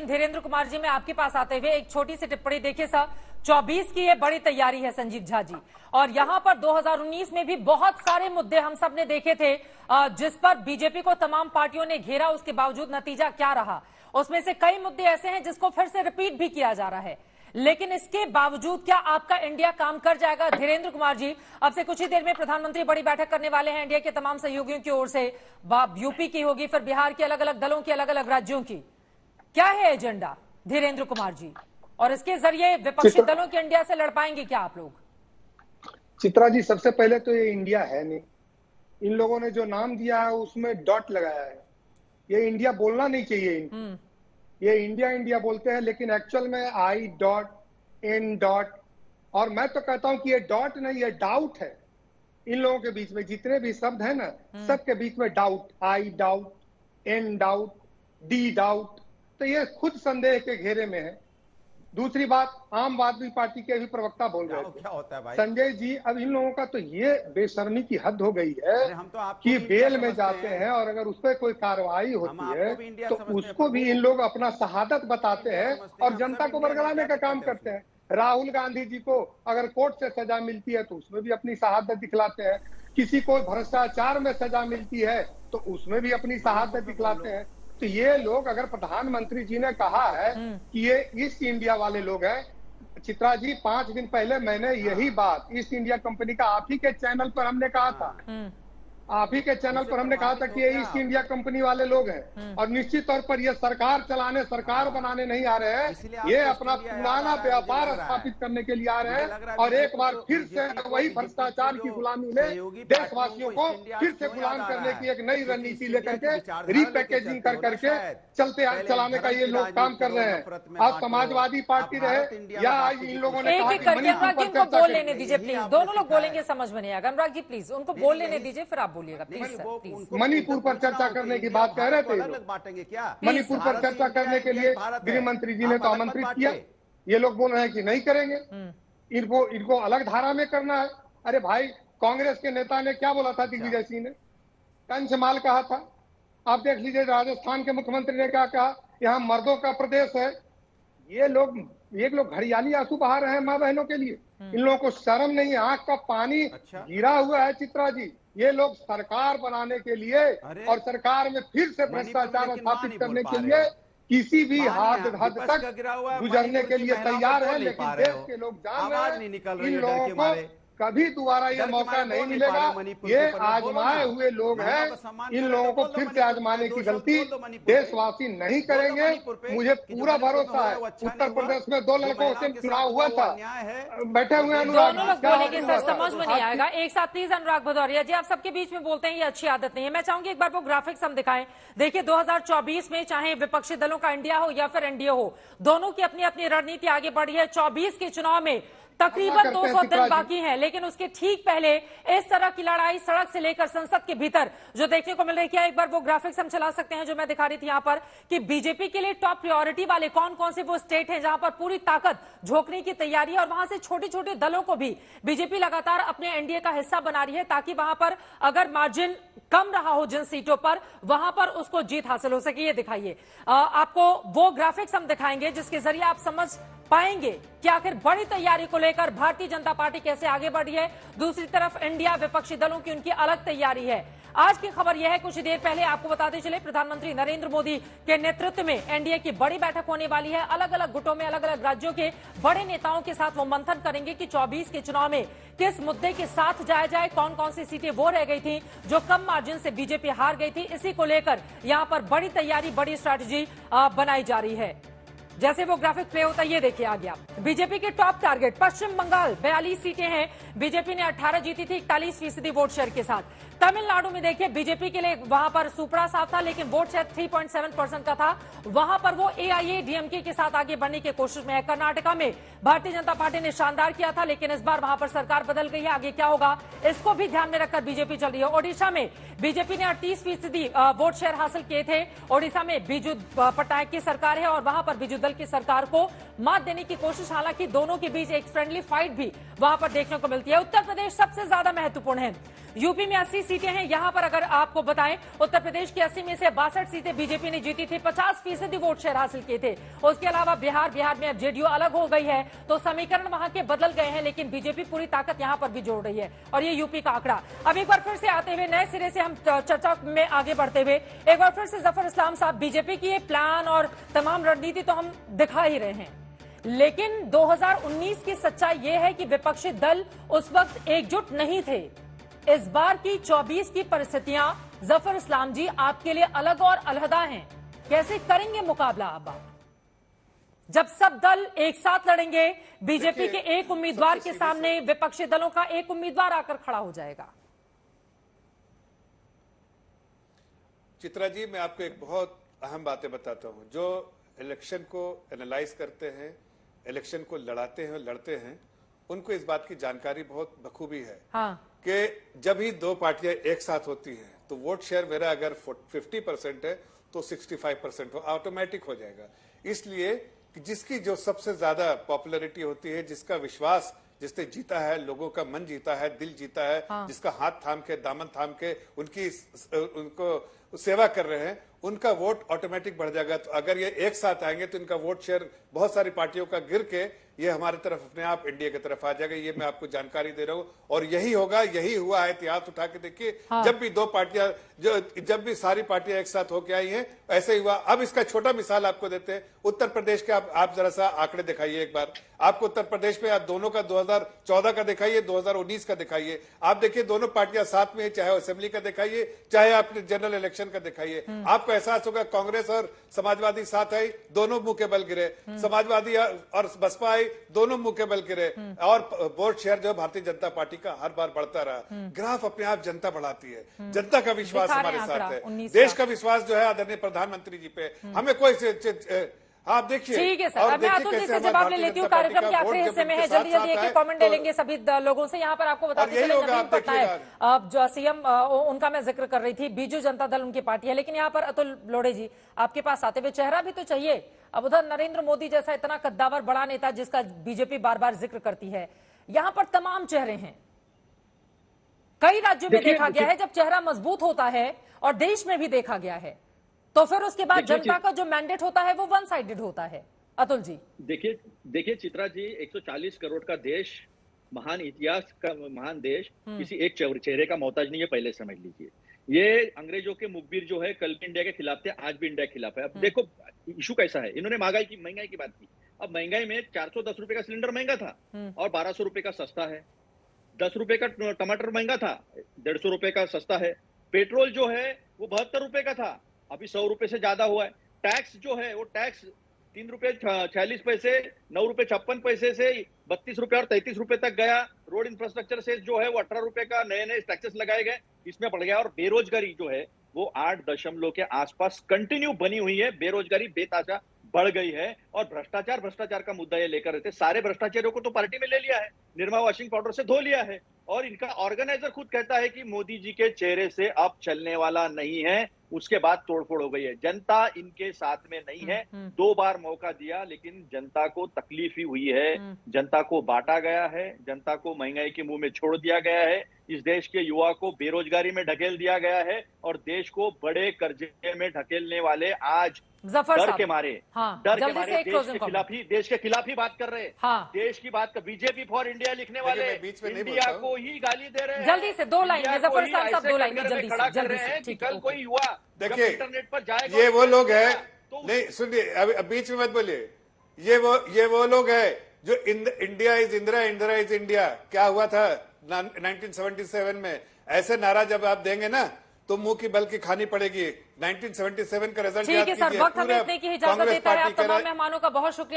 लेकिन धीरेन्द्र कुमार जी, मैं आपके पास आते हुए एक छोटी सी टिप्पणी देखिए सर, 24 की ये बड़ी तैयारी है संजीव झा जी, और यहां पर 2019 में भी बहुत सारे मुद्दे हम सब ने देखे थे जिस पर बीजेपी को तमाम पार्टियों ने घेरा, उसके बावजूद नतीजा क्या रहा। उसमें से कई मुद्दे ऐसे हैं जिसको फिर से रिपीट भी किया जा रहा है, लेकिन इसके बावजूद क्या आपका इंडिया काम कर जाएगा? धीरेन्द्र कुमार जी, अब से कुछ ही देर में प्रधानमंत्री बड़ी बैठक करने वाले हैं इंडिया के तमाम सहयोगियों की ओर से, यूपी की होगी, फिर बिहार के अलग अलग दलों की, अलग अलग राज्यों की। क्या है एजेंडा धीरेन्द्र कुमार जी, और इसके जरिए विपक्षी दलों के इंडिया से लड़ पाएंगे क्या आप लोग? चित्रा जी, सबसे पहले तो ये इंडिया है नहीं। इन लोगों ने जो नाम दिया है उसमें डॉट लगाया है। ये इंडिया बोलना नहीं चाहिए इनको। ये इंडिया इंडिया बोलते हैं, लेकिन एक्चुअल में आई डॉट, एन डॉट, और मैं तो कहता हूं कि ये डॉट नहीं, ये डाउट है। इन लोगों के बीच में जितने भी शब्द है ना, सबके बीच में doubt, I doubt, N doubt, D doubt, तो ये खुद संदेह के घेरे में है। दूसरी बात, आम आदमी पार्टी के भी प्रवक्ता बोल रहे थे, क्या होता है भाई? संजय जी, अब इन लोगों का तो ये बेशर्मी की हद हो गई है कि बेल में जाते हैं और अगर उस पर कोई कार्रवाई होती है तो उसको भी इन लोग अपना शहादत बताते हैं और जनता को बरगलाने का काम करते हैं। राहुल गांधी जी को अगर कोर्ट से सजा मिलती है तो उसमें भी अपनी शहादत दिखलाते हैं। किसी को भ्रष्टाचार में सजा मिलती है तो उसमें भी अपनी शहादत दिखलाते हैं। तो ये लोग, अगर प्रधानमंत्री जी ने कहा है कि ये ईस्ट इंडिया वाले लोग हैं, चित्रा जी, 5 दिन पहले मैंने यही बात ईस्ट इंडिया कंपनी का आप ही के चैनल पर हमने कहा था, आप ही के चैनल पर हमने कहा था कि ये ईस्ट इंडिया कंपनी वाले लोग हैं और निश्चित तौर पर ये सरकार चलाने, सरकार बनाने नहीं आ रहे हैं, ये अपना पुराना व्यापार स्थापित करने के लिए आ रहे हैं और एक बार फिर से वही भ्रष्टाचार की गुलामी में देशवासियों को फिर से गुलाम करने की एक नई रणनीति लेकर के रीपैकेजिंग कर करके चलाने का ये लोग काम कर रहे हैं। आज समाजवादी पार्टी रहे या आज इन लोगों ने कहा, बोल लेने दीजिए प्लीज, दोनों लोग बोलेंगे समझ में नहीं आएगा। अनुराग जी प्लीज उनको बोल लेने दीजिए, फिर आप बोलिएगा प्लीज। मणिपुर पर चर्चा करने की बात कह रहे थे, मणिपुर पर चर्चा करने के लिए गृह मंत्री जी ने तो आमंत्रित किया, ये लोग बोल रहे हैं कि नहीं करेंगे, इनको अलग धारा में करना है। अरे भाई, कांग्रेस के नेता ने क्या बोला था दिग्विजय सिंह ने? कंचमाल कहा था। आप देख लीजिए राजस्थान के मुख्यमंत्री ने क्या कहा, यहाँ मर्दों का प्रदेश है। ये लोग घड़ियाली आंसू बहा रहे हैं माँ बहनों के लिए। इन लोगों को शर्म नहीं है, आंख का पानी गिरा हुआ है। चित्रा जी, ये लोग सरकार बनाने के लिए और सरकार में फिर से भ्रष्टाचार स्थापित करने के लिए किसी भी हद तक गुजरने के लिए तैयार है, लेकिन देश के लोग जान रहे हैं इन लोगों को कभी दोबारा ये मौका नहीं मिलेगा। ये आजमाए हुए लोग हैं, इन लोगों को फिर से आजमाने की गलती देशवासी नहीं करेंगे, मुझे पूरा भरोसा है। उत्तर प्रदेश में 2 लड़कों से चुनाव हुआ था, बैठे हुए दोनों लोग बोलेंगे सर, समझ में नहीं आएगा। एक साथ प्लीज अनुराग भदौरिया जी, आप सबके बीच में बोलते हैं, ये अच्छी आदत नहीं है। मैं चाहूंगी एक बार वो ग्राफिक्स हम दिखाएं। देखिए 2024 में चाहे विपक्षी दलों का इंडिया हो या फिर एनडीए हो, दोनों की अपनी अपनी रणनीति आगे बढ़ी है। 24 के चुनाव में तकरीबन 200 दिन बाकी हैं, लेकिन उसके ठीक पहले इस तरह की लड़ाई सड़क से लेकर संसद के भीतर जो देखने को मिल रही है। एक बार वो ग्राफिक्स हम चला सकते हैं जो मैं दिखा रही थी यहाँ पर, कि बीजेपी के लिए टॉप प्रायोरिटी वाले कौन कौन से वो स्टेट हैं जहां पर पूरी ताकत झोंकने की तैयारी है, और वहां से छोटे छोटे दलों को भी बीजेपी लगातार अपने एनडीए का हिस्सा बना रही है, ताकि वहां पर अगर मार्जिन कम रहा हो जिन सीटों पर, वहां पर उसको जीत हासिल हो सके। ये दिखाइए, आपको वो ग्राफिक्स हम दिखाएंगे जिसके जरिए आप समझ पाएंगे कि आखिर बड़ी तैयारी को लेकर भारतीय जनता पार्टी कैसे आगे बढ़ी है। दूसरी तरफ इंडिया, विपक्षी दलों की उनकी अलग तैयारी है। आज की खबर यह है, कुछ देर पहले आपको बताते चले, प्रधानमंत्री नरेंद्र मोदी के नेतृत्व में एनडीए की बड़ी बैठक होने वाली है। अलग अलग गुटों में अलग अलग राज्यों के बड़े नेताओं के साथ वो मंथन करेंगे कि 24 के चुनाव में किस मुद्दे के साथ जाया जाए, कौन कौन सी सीटें वो रह गई थी जो कम मार्जिन से बीजेपी हार गई थी। इसी को लेकर यहां पर बड़ी तैयारी, बड़ी स्ट्रैटेजी बनाई जा रही है। जैसे वो ग्राफिक प्ले होता है, ये देखिए आ गया। बीजेपी के टॉप टारगेट पश्चिम बंगाल 42 सीटें हैं, बीजेपी ने 18 जीती थी 41% वोट शेयर के साथ। तमिलनाडु में देखिए बीजेपी के लिए वहां पर सुपड़ा साफ था, लेकिन वोट शेयर 3.7% का था, वहां पर वो एआईएडीएमके के साथ आगे बढ़ने की कोशिश में है। कर्नाटका में भारतीय जनता पार्टी ने शानदार किया था, लेकिन इस बार वहां पर सरकार बदल गई है, आगे क्या होगा इसको भी ध्यान में रखकर बीजेपी चल रही है। ओडिशा में बीजेपी ने 38% वोट शेयर हासिल किए थे। ओडिशा में बीजू पट्टायक की सरकार है और वहां पर बीजू दल की सरकार को मात देने की कोशिश, हालांकि दोनों के बीच एक फ्रेंडली फाइट भी वहां पर देखने को मिलती है। उत्तर प्रदेश सबसे ज्यादा महत्वपूर्ण है। यूपी में 80 सीटें हैं। यहां पर अगर आपको बताएं, उत्तर प्रदेश की 80 में से 62 सीटें बीजेपी ने जीती थी, 50% वोट शेयर हासिल किए थे। उसके अलावा बिहार में अब जेडीयू अलग हो गई है, तो समीकरण वहां के बदल गए हैं, लेकिन बीजेपी पूरी ताकत यहां पर भी जोड़ रही है। और ये यूपी का आंकड़ा। अब एक बार फिर से आते हुए नए सिरे से हम चर्चा में आगे बढ़ते हुए एक बार फिर से जफर इस्लाम साहब, बीजेपी की ये प्लान और तमाम रणनीति तो हम दिखा ही रहे हैं, लेकिन 2019 की सच्चाई यह है कि विपक्षी दल उस वक्त एकजुट नहीं थे। इस बार की 24 की परिस्थितियां जफर इस्लाम जी आपके लिए अलग और अलहदा हैं। कैसे करेंगे मुकाबला अब आप, जब सब दल एक साथ लड़ेंगे? बीजेपी के एक उम्मीदवार के सामने विपक्षी दलों का एक उम्मीदवार आकर खड़ा हो जाएगा। चित्रा जी, मैं आपको एक बहुत अहम बातें बताता हूं। जो इलेक्शन को एनालाइज करते हैं, इलेक्शन को लड़ते हैं, उनको इस बात की जानकारी बहुत बखूबी है कि जब ही दो पार्टियां एक साथ होती हैं तो वोट शेयर मेरा अगर 50% है तो 65% ऑटोमेटिक हो जाएगा। इसलिए कि जिसकी जो सबसे ज्यादा पॉपुलैरिटी होती है, जिसका विश्वास जिसने जीता है, लोगों का मन जीता है, दिल जीता है, जिसका हाथ थाम के, दामन थाम के उनको सेवा कर रहे हैं, उनका वोट ऑटोमेटिक बढ़ जाएगा। तो अगर ये एक साथ आएंगे तो इनका वोट शेयर बहुत सारी पार्टियों का गिर के ये हमारी तरफ अपने आप इंडिया की तरफ आ जाएगा। ये मैं आपको जानकारी दे रहा हूं और यही होगा, यही हुआ है। इतिहास उठा के देखिए, जब भी दो पार्टियां जब भी सारी पार्टियां एक साथ होके आई हैं, ऐसे ही हुआ। अब इसका छोटा मिसाल आपको देते हैं। उत्तर प्रदेश के आप जरा सा आंकड़े दिखाइए एक बार। आपको उत्तर प्रदेश में आप दोनों का 2014 का दिखाइए, 2019 का दिखाइए। आप देखिए दोनों पार्टियां साथ में, चाहे असेंबली का दिखाइए, चाहे आप जनरल इलेक्शन का दिखाइए। आपको एहसास होगा कांग्रेस और समाजवादी साथ आई, दोनों मुंह के बल गिरे। समाजवादी और बसपा आई, दोनों मुंह के बल गिरे। और वोट शेयर जो भारतीय जनता पार्टी का हर बार बढ़ता रहा। ग्राफ अपने आप जनता बढ़ाती है, जनता का विश्वास हमारे साथ है, देश का विश्वास जो है आदरणीय प्रधानमंत्री जी पे। हमें कोई आप देखिए। ठीक है सर, अब मैं अतुल जी से जवाब ले लेती हूँ। कार्यक्रम के आखिरी हिस्से में है, जल्दी एक कमेंट ले लेंगे सभी लोगों से। यहाँ पर आपको बताते चले, नवीन पटनायक जो सीएम उनका मैं जिक्र कर रही थी, बीजू जनता दल उनकी पार्टी है, लेकिन यहाँ पर अतुल लोढ़े जी आपके पास आते हुए चेहरा भी तो चाहिए। अब उधर नरेंद्र मोदी जैसा इतना कद्दावर बड़ा नेता जिसका बीजेपी बार बार जिक्र करती है, यहाँ पर तमाम चेहरे हैं। कई राज्यों में देखा गया है जब चेहरा मजबूत होता है, और देश में भी देखा गया है, तो फिर उसके बाद जनता का जो मैंडेट होता है वो वन साइडेड होता है। अतुल जी देखिए चित्रा जी, 140 करोड़ का देश, महान इतिहास का महान देश, किसी एक चेहरे का मोहताज नहीं है, पहले समझ लीजिए। ये अंग्रेजों के मुखबिर जो है, कल भी इंडिया के खिलाफ थे, आज भी इंडिया के खिलाफ है। अब देखो इशू कैसा है, इन्होंने महंगाई की बात की। अब महंगाई में 410 रुपए का सिलेंडर महंगा था और 1200 रुपए का सस्ता है। 10 रुपए का टमाटर महंगा था, 150 रुपए का सस्ता है। पेट्रोल जो है वो 72 रुपए का था, अभी 100 रुपए से ज्यादा हुआ है। टैक्स जो है वो टैक्स 3 रुपए 46 पैसे, 9 रुपए 56 पैसे से 32 रुपए और 33 रुपए तक गया। रोड इंफ्रास्ट्रक्चर से जो है वो 18 रुपए का नए टैक्सेस लगाए गए, इसमें बढ़ गया। और बेरोजगारी जो है वो 8 दशमलव के आसपास कंटिन्यू बनी हुई है। बेरोजगारी बेताजा बढ़ गई है। और भ्रष्टाचार का मुद्दा ये लेकर रहते, सारे भ्रष्टाचारियों को तो पार्टी में ले लिया है, निरमा वॉशिंग पाउडर से धो लिया है। और इनका ऑर्गेनाइजर खुद कहता है कि मोदी जी के चेहरे से अब चलने वाला नहीं है। उसके बाद तोड़फोड़ हो गई है। जनता इनके साथ में नहीं है। 2 बार मौका दिया, लेकिन जनता को तकलीफ ही हुई है। जनता को बांटा गया है, जनता को महंगाई के मुंह में छोड़ दिया गया है। इस देश के युवा को बेरोजगारी में ढकेल दिया गया है और देश को बड़े कर्जे में ढकेलने वाले आज डर के मारे देश के खिलाफ ही बात कर रहे हैं। देश की बात कर, बीजेपी फॉर इंडिया लिखने वाले इंडिया को ही गाली दे रहे हैं। जल्दी से 2 लाइन में जफर साहब 2 लाइन में जल्दी से कल कोई युवा देखिए इंटरनेट पर जाएगा, ये वो लोग हैं, नहीं सुनिए, अब बीच में मत बोलिए। ये वो लोग हैं जो India is Indira, Indira is India क्या हुआ था 1977 में, ऐसे नारा जब आप देंगे ना तो मुंह की बल की खानी पड़ेगी। 1977 का रिजल्ट ठीक है सर, वक्त हमें इतने की इजाजत देता है। आप तमाम मेहमानों का बहुत शुक्रिया।